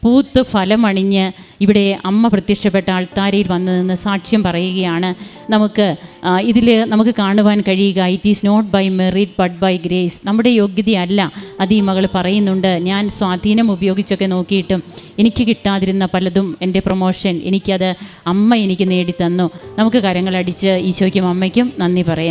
പൂത്ത് ഫലമണിഞ്ഞ് ഇവിടെ അമ്മ പ്രത്യക്ഷപ്പെട്ട ആൾത്താരയിൽ വന്നു നിന്ന് സാക്ഷ്യം പറയുകയാണ്. നമുക്ക് കാണുവാൻ കഴിയുക, it is not by merit but by grace. നമ്മുടെ യോഗ്യതയല്ല അത് ഈ മകൾ പറയുന്നുണ്ട്. ഞാൻ സ്വാധീനം ഉപയോഗിച്ചൊക്കെ നോക്കിയിട്ടും എനിക്ക് കിട്ടാതിരുന്ന പലതും, എൻ്റെ പ്രൊമോഷൻ എനിക്കത് അമ്മ എനിക്ക് നേടിത്തന്നു. നമുക്ക് കരങ്ങളടിച്ച് ഈശോയ്ക്കും അമ്മയ്ക്കും നന്ദി പറയാം.